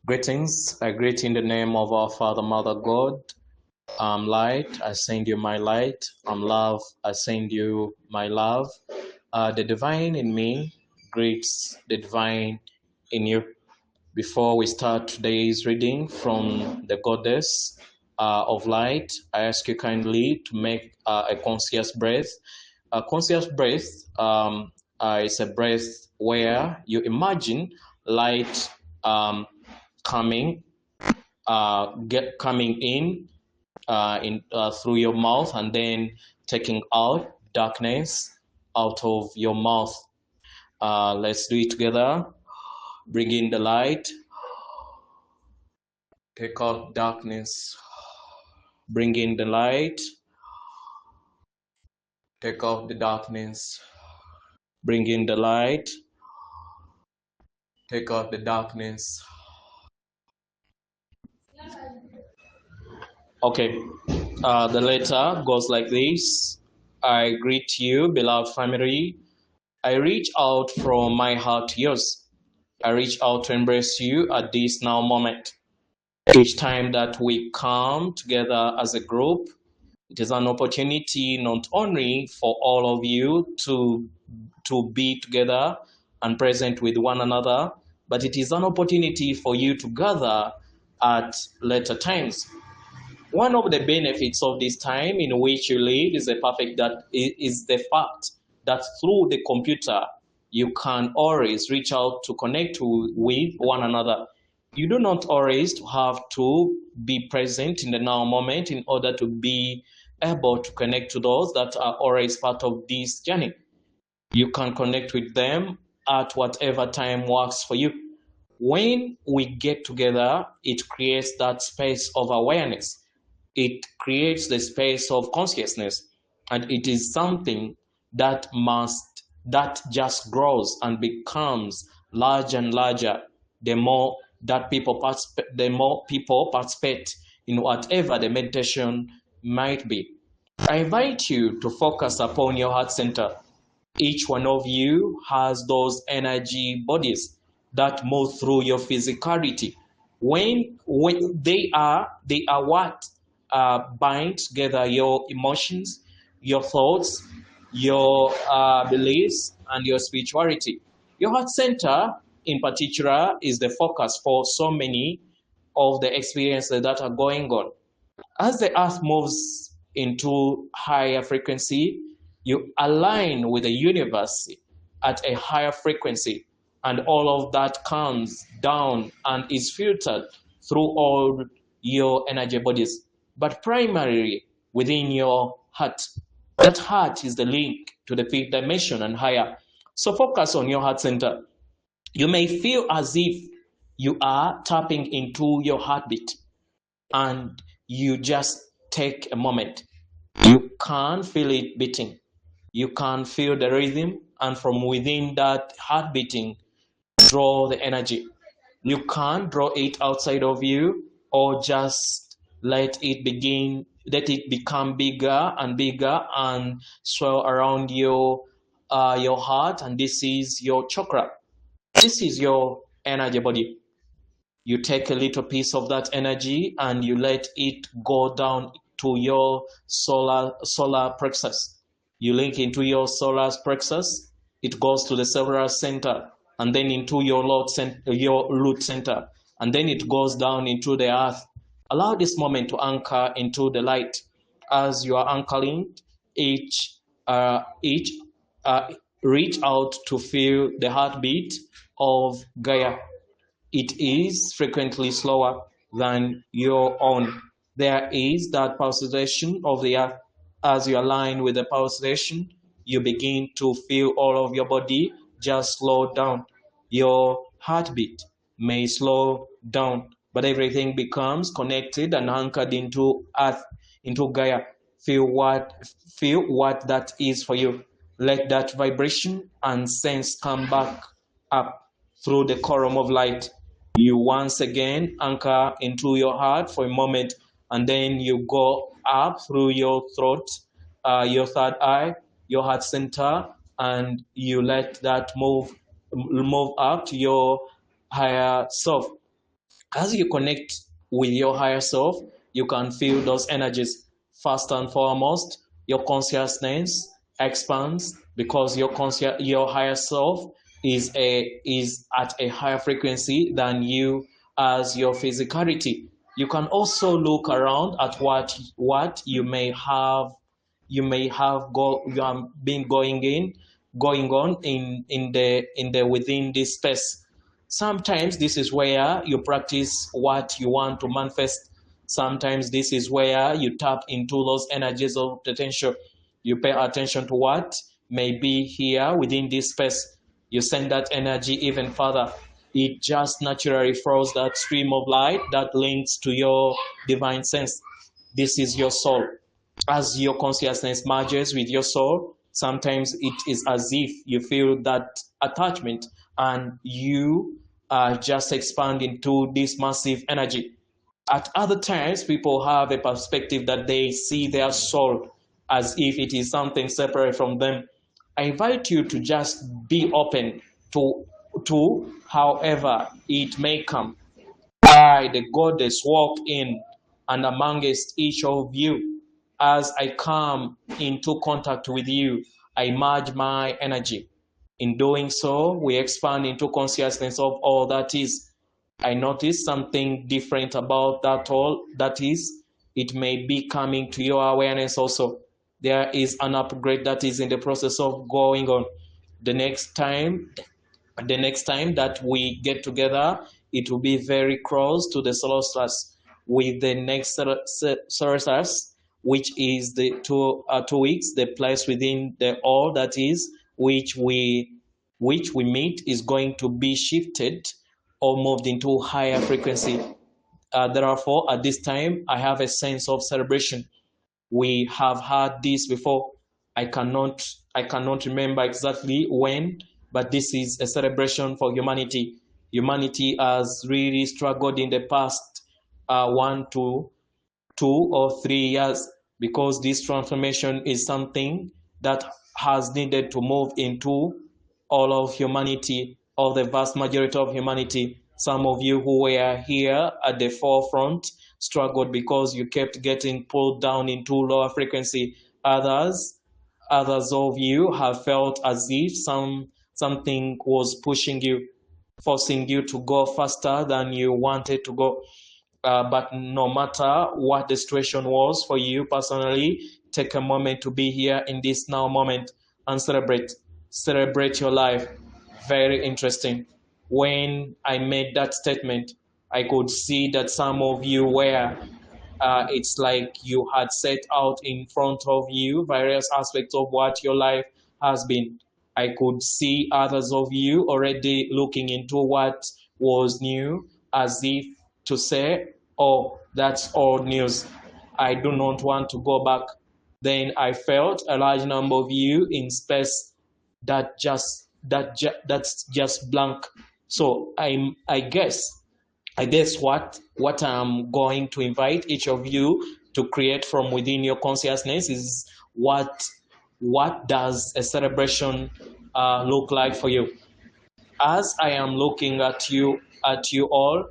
Greetings. I greet in the name of our Father, Mother, God. I'm light. I send you my light. I'm love. I send you my love. The divine in me greets the divine in you. Before we start today's reading from the Goddess of Light, I ask you kindly to make a conscious breath. A conscious breath is a breath where you imagine light coming coming in through your mouth and then taking out darkness out of your mouth. Let's do it together. Bring in the light. Take out darkness. Bring in the light. Take out the darkness. Bring in the light. Take out the darkness. Okay, the letter goes like this. I greet you, beloved family. I reach out from my heart to yours. I reach out to embrace you at this now moment. Each time that we come together as a group, it is an opportunity not only for all of you to be together and present with one another, but it is an opportunity for you to gather at later times. One of the benefits of this time in which you live is the fact that through the computer you can always reach out to connect with one another. You do not always have to be present in the now moment in order to be able to connect to those that are always part of this journey. You can connect with them at whatever time works for you. When we get together, it creates that space of awareness. It creates the space of consciousness, and it is something that just grows and becomes larger and larger the more people participate in whatever the meditation might be. I invite you to focus upon your heart center. Each one of you has those energy bodies that move through your physicality. When they are what bind together your emotions, your thoughts, your beliefs, and your spirituality. Your heart center, in particular, is the focus for so many of the experiences that are going on. As the earth moves into higher frequency, you align with the universe at a higher frequency, and all of that comes down and is filtered through all your energy bodies, but primarily within your heart. That heart is the link to the fifth dimension and higher. So focus on your heart center. You may feel as if you are tapping into your heartbeat, and you just take a moment. You can feel it beating. You can feel the rhythm, and from within that heart beating, draw the energy. You can draw it outside of you, or just let it become bigger and bigger and swell around your heart. And this is your chakra. This is your energy body. You take a little piece of that energy and you let it go down to your solar plexus. You link into your solar plexus. It goes to the cerebral center, and then into your root center, and then it goes down into the earth. Allow this moment to anchor into the light. As you are anchoring, each reach out to feel the heartbeat of Gaia. It is frequently slower than your own. There is that pulsation of the earth. As you align with the pulsation, you begin to feel all of your body just slow down. Your heartbeat may slow down, but everything becomes connected and anchored into earth, into Gaia. Feel what that is for you. Let that vibration and sense come back up through the column of light. You once again anchor into your heart for a moment, and then you go up through your throat, your third eye, your heart center, and you let that move up to your higher self. As you connect with your higher self, you can feel those energies. First and foremost, your consciousness expands because your higher self is at a higher frequency than you as your physicality. You can also look around at what you have been going on in the within this space. Sometimes this is where you practice what you want to manifest. Sometimes this is where you tap into those energies of potential. You pay attention to what may be here within this space. You send that energy even further. It just naturally flows that stream of light that links to your divine sense. This is your soul. As your consciousness merges with your soul, sometimes it is as if you feel that attachment and you just expand into this massive energy. At other times, people have a perspective that they see their soul as if it is something separate from them. I invite you to just be open to, to however it may come. I, the goddess, walk in and amongst each of you. As I come into contact with you, I merge my energy. In doing so, we expand into consciousness of all that is. I notice something different about that all that is. It may be coming to your awareness also. There is an upgrade that is in the process of going on. The next time the next time that we get together, it will be very close to the solstice with the next solstice, which is the 2 weeks. The place within the all that is which we meet is going to be shifted or moved into higher frequency. Therefore, at this time, I have a sense of celebration. We have had this before. I cannot remember exactly when, but this is a celebration for humanity. Humanity has really struggled in the past 1 to 2 or 3 years, because this transformation is something that has needed to move into all of humanity, or the vast majority of humanity. Some of you who were here at the forefront struggled because you kept getting pulled down into lower frequency. Others of you have felt as if something was pushing you, forcing you to go faster than you wanted to go. But no matter what the situation was for you personally, take a moment to be here in this now moment and celebrate your life. Very interesting. When I made that statement, I could see that some of you were, it's like you had set out in front of you various aspects of what your life has been. I could see others of you already looking into what was new, as if to say, oh, that's old news. I do not want to go back. Then I felt a large number of you in space that's just blank. So I guess what I'm going to invite each of you to create from within your consciousness is what does a celebration look like for you? As I am looking at you all,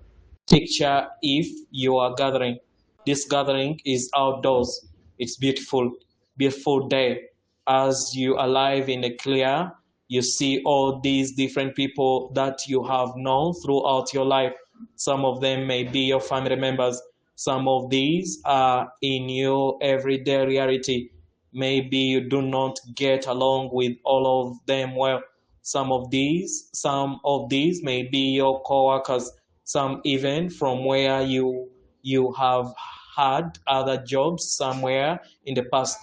picture if you are gathering. This gathering is outdoors. It's beautiful day. As you are alive in a clear, you see all these different people that you have known throughout your life. Some of them may be your family members. Some of these are in your everyday reality. Maybe you do not get along with all of them well. Some of these may be your co-workers, some even from where you have had other jobs somewhere in the past.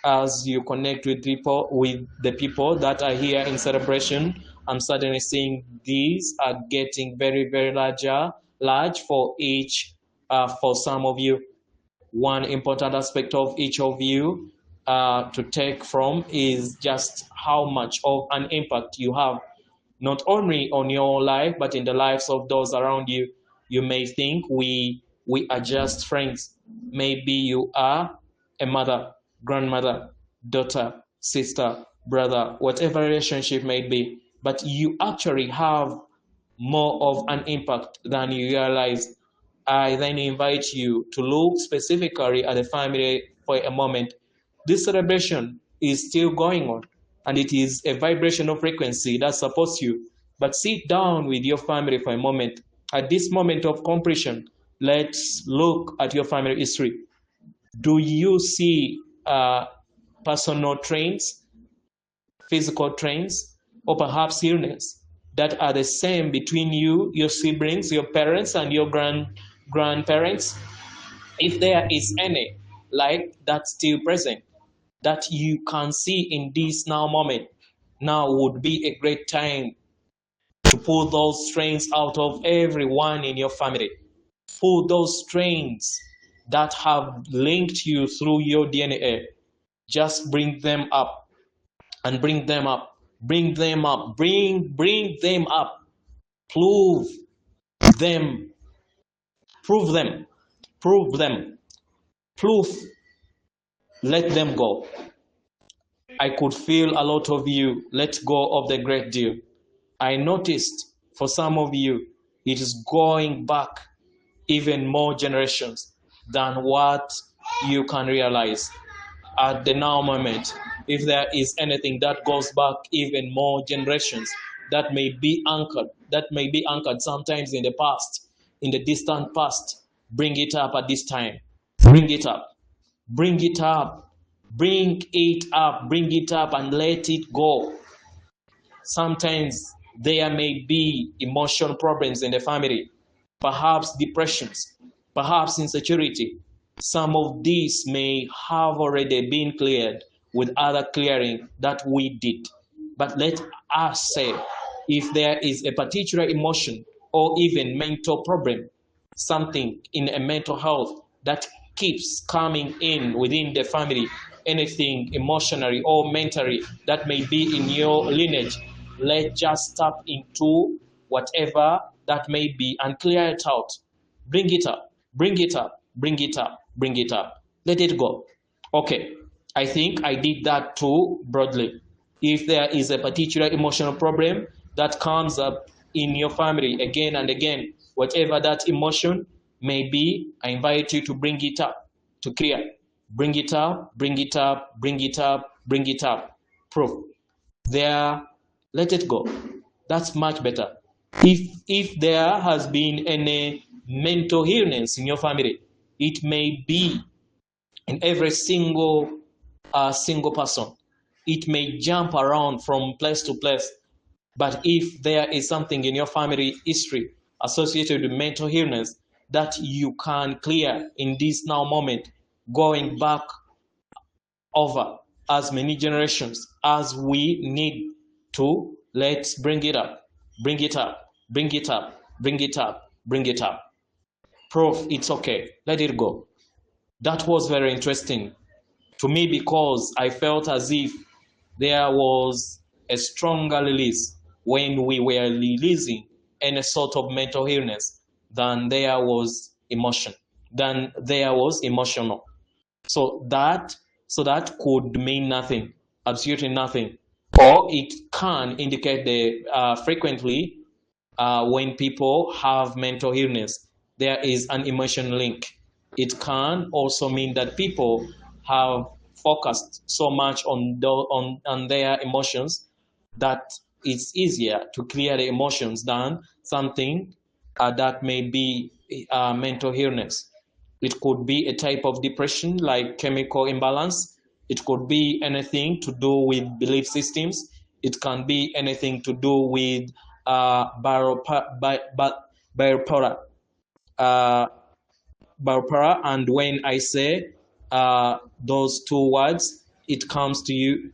As you connect with the people that are here in celebration, I'm suddenly seeing these are getting very, very large for some of you. One important aspect of each of you to take from is just how much of an impact you have, not only on your life but in the lives of those around you. You may think we are just friends. Maybe you are a mother, grandmother, daughter, sister, brother, whatever relationship may be, but you actually have more of an impact than you realize. I then invite you to look specifically at the family for a moment. This celebration is still going on, and it is a vibrational frequency that supports you. But sit down with your family for a moment. At this moment of completion, let's look at your family history. Do you see personal traits, physical traits, or perhaps illness that are the same between you, your siblings, your parents, and your grandparents? If there is any like that still present that you can see in this now moment, now would be a great time to pull those strains out of everyone in your family. Pull those strains that have linked you through your DNA. Just bring them up and bring them up. Bring them up. Bring them up. Prove them. Prove them. Prove them. Proof. Let them go. I could feel a lot of you let go of the great deal. I noticed for some of you, it is going back even more generations than what you can realize at the now moment. If there is anything that goes back even more generations, that may be anchored sometimes in the past, in the distant past, bring it up at this time. Bring it up. Bring it up. Bring it up. Bring it up and let it go. Sometimes there may be emotional problems in the family, perhaps depressions, perhaps insecurity. Some of these may have already been cleared with other clearing that we did. But let us say, if there is a particular emotion or even mental problem, something in a mental health that keeps coming in within the family, anything emotionally or mentally that may be in your lineage, let's just tap into whatever that may be and clear it out. Bring it up, bring it up, bring it up, bring it up. Let it go. Okay, I think I did that too broadly. If there is a particular emotional problem that comes up in your family again and again, whatever that emotion may be, I invite you to bring it up, to clear. Bring it up, bring it up, bring it up, bring it up. Proof. There, let it go. That's much better. If there has been any mental illness in your family, it may be in every single person. It may jump around from place to place. But if there is something in your family history associated with mental illness that you can clear in this now moment, going back over as many generations as we need to, let's bring it up, bring it up, bring it up, bring it up, bring it up. Proof, it's okay, let it go. That was very interesting to me because I felt as if there was a stronger release when we were releasing any sort of mental illness than there was emotional. So that could mean nothing, absolutely nothing, or it can indicate the frequently when people have mental illness, there is an emotion link. It can also mean that people have focused so much on their emotions that it's easier to clear the emotions than something that may be mental illness. It could be a type of depression like chemical imbalance. It could be anything to do with belief systems. It can be anything to do with bipolar. Bipolar, and when I say those two words, it comes to you,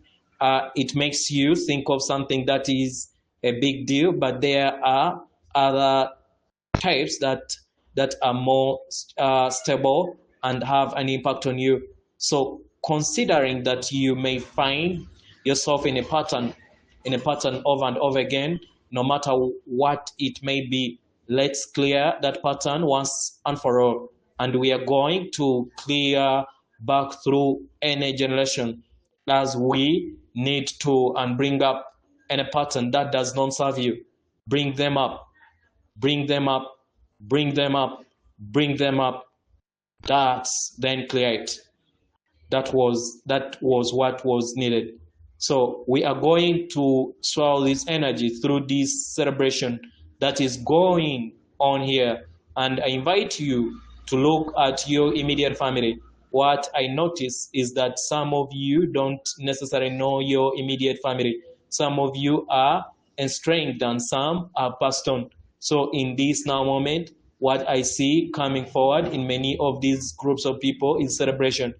it makes you think of something that is a big deal, but there are other types that are more stable and have an impact on you. So considering that you may find yourself in a pattern over and over again, no matter what it may be, let's clear that pattern once and for all. And we are going to clear back through any generation as we need to, and bring up any pattern that does not serve you. Bring them up, bring them up, bring them up, bring them up. That's then clear it. That was what was needed. So we are going to swallow this energy through this celebration that is going on here. And I invite you to look at your immediate family. What I notice is that some of you don't necessarily know your immediate family. Some of you are estranged and some are passed on. So in this now moment, what I see coming forward in many of these groups of people in celebration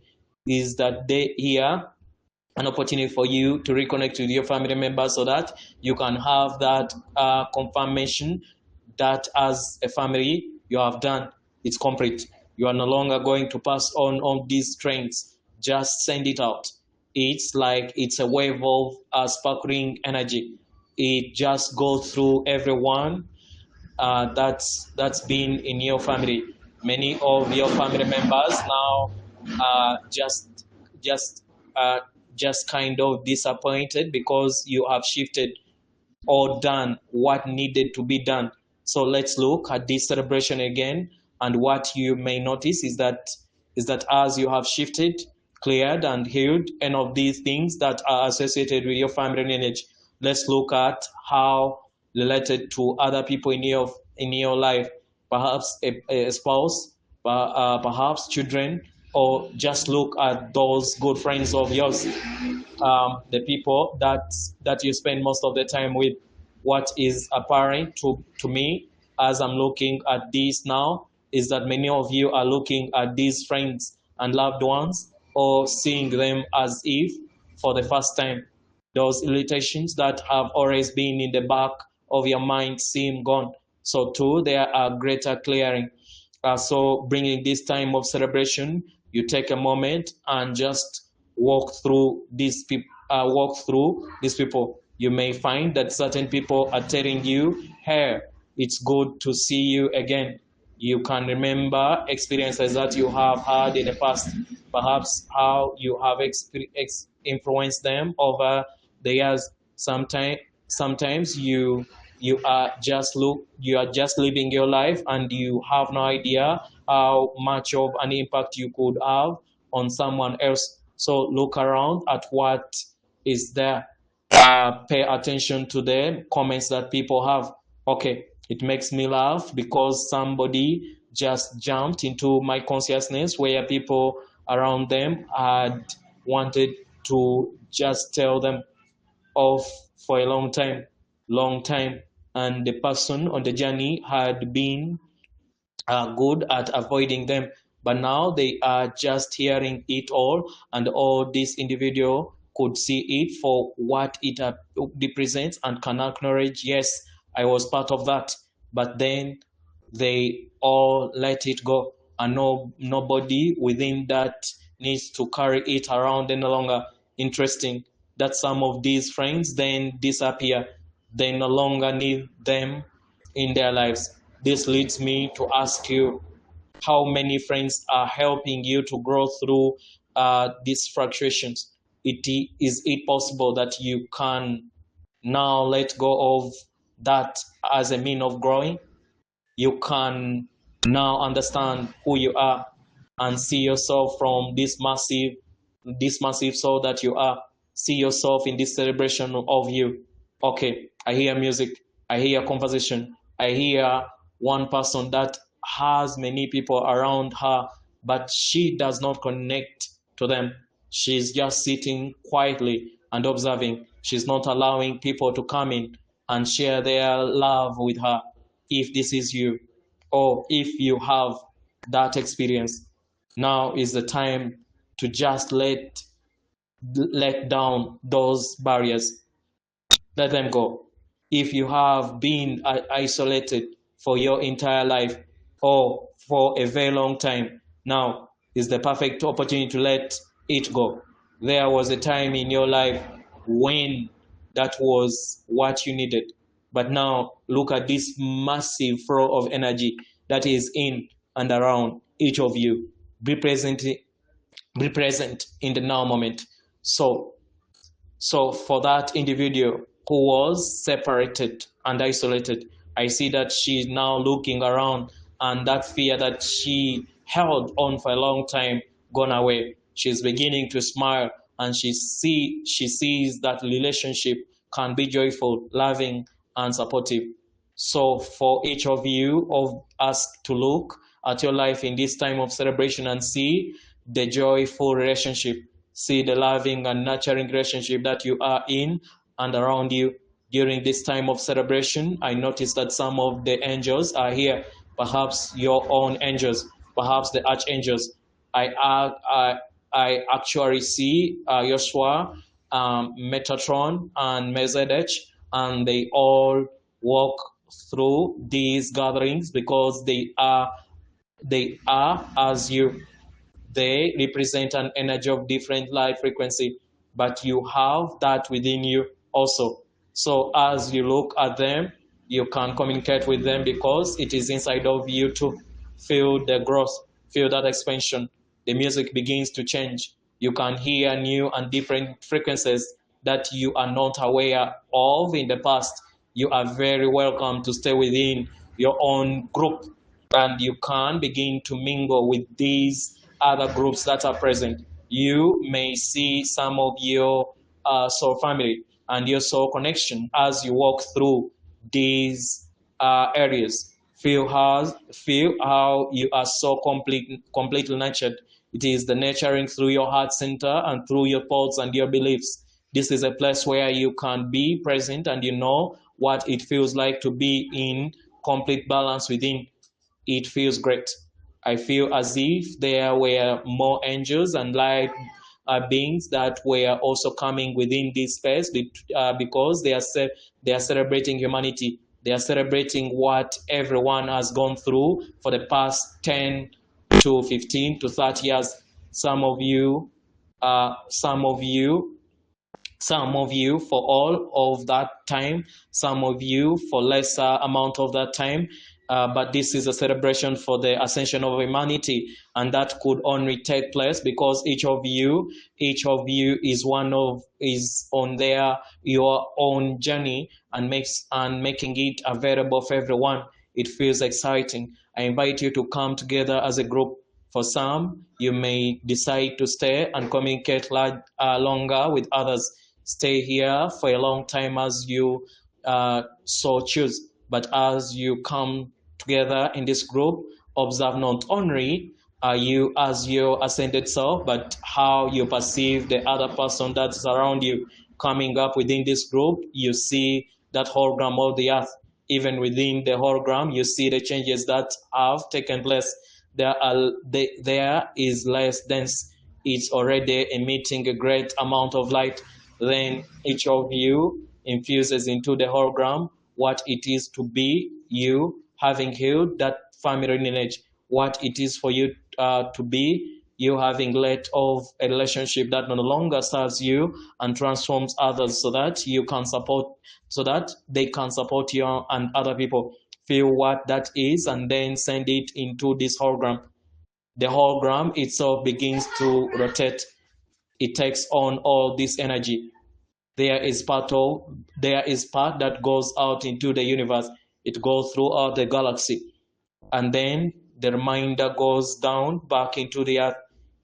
is that they hear an opportunity for you to reconnect with your family members so that you can have that confirmation that as a family you have done, it's complete. You are no longer going to pass on these strengths. Just send it out. It's like it's a wave of sparkling energy. It just goes through everyone that's been in your family. Many of your family members now just just just kind of disappointed because you have shifted or done what needed to be done. So let's look at this celebration again. And what you may notice is that as you have shifted, cleared, and healed any of these things that are associated with your family lineage, let's look at how related to other people in your life, perhaps a spouse, perhaps children, or just look at those good friends of yours, the people that you spend most of the time with. What is apparent to me as I'm looking at this now is that many of you are looking at these friends and loved ones or seeing them as if for the first time. Those irritations that have always been in the back of your mind seem gone. So too, there are greater clearing. So bringing this time of celebration, you take a moment and just walk through these people. You may find that certain people are telling you, hey, it's good to see you again. You can remember experiences that you have had in the past, perhaps how you have influenced them over the years. Sometimes you are just living your life and you have no idea how much of an impact you could have on someone else. So look around at what is there. Pay attention to the comments that people have. Okay, it makes me laugh because somebody just jumped into my consciousness where people around them had wanted to just tell them off for a long time, and the person on the journey had been good at avoiding them, but now they are just hearing it all, and all this individual could see it for what it represents and can acknowledge, yes, I was part of that. But then they all let it go, and nobody within that needs to carry it around any longer. Interesting that some of these friends then disappear. They no longer need them in their lives. This leads me to ask you, how many friends are helping you to grow through these fluctuations? Is it possible that you can now let go of that as a mean of growing? You can now understand who you are and see yourself from this massive soul that you are. See yourself in this celebration of you. Okay, I hear music, I hear conversation, I hear one person that has many people around her, but she does not connect to them. She's just sitting quietly and observing. She's not allowing people to come in and share their love with her. If this is you, or if you have that experience, now is the time to just let down those barriers. Let them go. If you have been isolated for your entire life or for a very long time, now is the perfect opportunity to let it go. There was a time in your life when that was what you needed. But now look at this massive flow of energy that is in and around each of you. Be present in the now moment. So for that individual who was separated and isolated, I see that she's now looking around and that fear that she held on for a long time gone away. She's beginning to smile, and she sees that relationship can be joyful, loving, and supportive. So for each of you of us to look at your life in this time of celebration and see the joyful relationship, see the loving and nurturing relationship that you are in and around you during this time of celebration. I noticed that some of the angels are here, perhaps your own angels, perhaps the archangels. I actually see Joshua, Metatron, and Mezedek, and they all walk through these gatherings because they are as you. They represent an energy of different light frequency, but you have that within you also. So as you look at them, you can communicate with them because it is inside of you to feel the growth, feel that expansion. The music begins to change. You can hear new and different frequencies that you are not aware of in the past. You are very welcome to stay within your own group, and you can begin to mingle with these other groups that are present. You may see some of your soul family and your soul connection as you walk through these areas. Feel how you are so completely nurtured. It is the nurturing through your heart center and through your thoughts and your beliefs. This is a place where you can be present and you know what it feels like to be in complete balance within. It feels great. I feel as if there were more angels and light beings that were also coming within this space because they are celebrating humanity. They are celebrating what everyone has gone through for the past 10 to 15 to 30 years. Some of you, some of you some of you for all of that time, some of you for lesser amount of that time, but this is a celebration for the ascension of humanity, and that could only take place because each of you is on their your own journey and making it available for everyone. It feels exciting. I invite you to come together as a group. For some, you may decide to stay and communicate longer with others. Stay here for a long time as you so choose. But as you come together in this group, observe not only you as your ascended self, but how you perceive the other person that's around you. Coming up within this group, you see that hologram of the earth. Even within the hologram, you see the changes that have taken place. There is less dense. It's already emitting a great amount of light. Then each of you infuses into the hologram what it is to be you, having healed that family lineage, what it is for you to be you, having let of a relationship that no longer serves you and transforms others so that they can support you and other people. Feel what that is and then send it into this hologram. The hologram itself begins to rotate. It takes on all this energy. There is part that goes out into the universe. It goes throughout the galaxy, and then the remainder goes down back into the earth.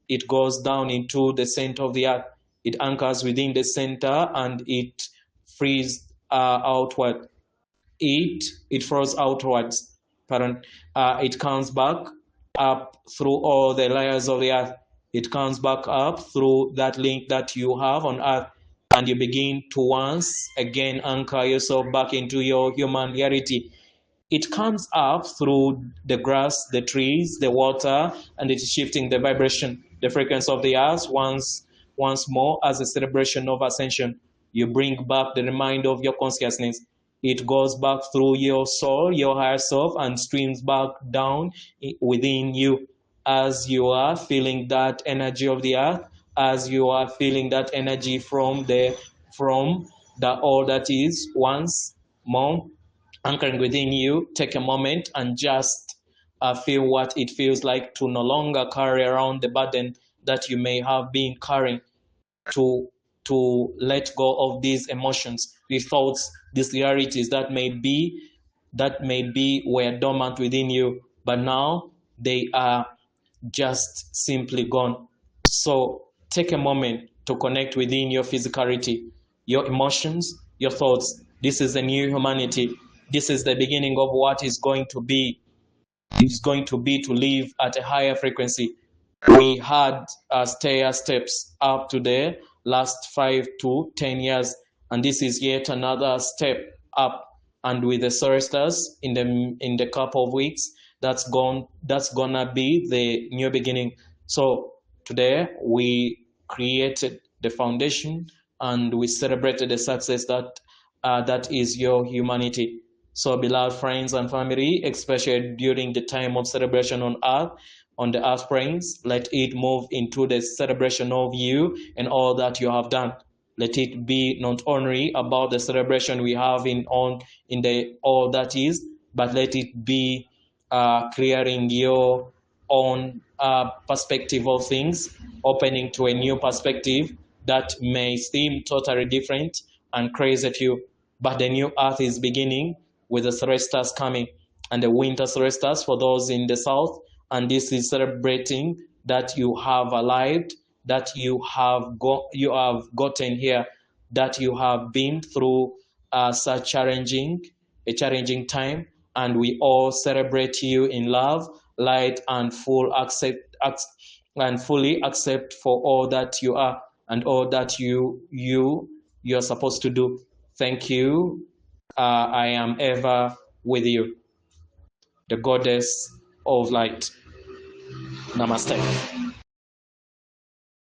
It goes down into the center of the earth. It anchors within the center and it frees outward. It flows outwards. Pardon. It comes back up through all the layers of the earth. It comes back up through that link that you have on earth, and you begin to once again anchor yourself back into your human reality. It comes up through the grass, the trees, the water, and it is shifting the vibration, the frequency of the earth once more as a celebration of ascension. You bring back the reminder of your consciousness. It goes back through your soul, your higher self, and streams back down within you as you are feeling that energy of the earth, as you are feeling that energy from the all that is once more anchoring within you. Take a moment and just feel what it feels like to no longer carry around the burden that you may have been carrying, to let go of these emotions, these thoughts, these realities that may be were dormant within you. but now they are just simply gone. So take a moment to connect within your physicality, your emotions, your thoughts. This is a new humanity. This is the beginning of what is going to be. Is going to be to live at a higher frequency. We had stair steps up to the last 5 to 10 years, and this is yet another step up. And with the soresters in the couple of weeks, that's gonna be the new beginning. So today we created the foundation and we celebrated the success that is your humanity. So, beloved friends and family, especially during the time of celebration on earth, on the earth plains, let it move into the celebration of you and all that you have done. Let it be not only about the celebration we have in the all that is, but let it be clearing your own perspective of things, opening to a new perspective that may seem totally different and crazy to you. But the new earth is beginning with the solstice coming and the winter solstice for those in the south. And this is celebrating that you have arrived, that you have gotten here, that you have been through such a challenging time, and we all celebrate you in love, light, and fully accept for all that you are and all that you're supposed to do. Thank you. I am ever with you, the goddess of light. Namaste.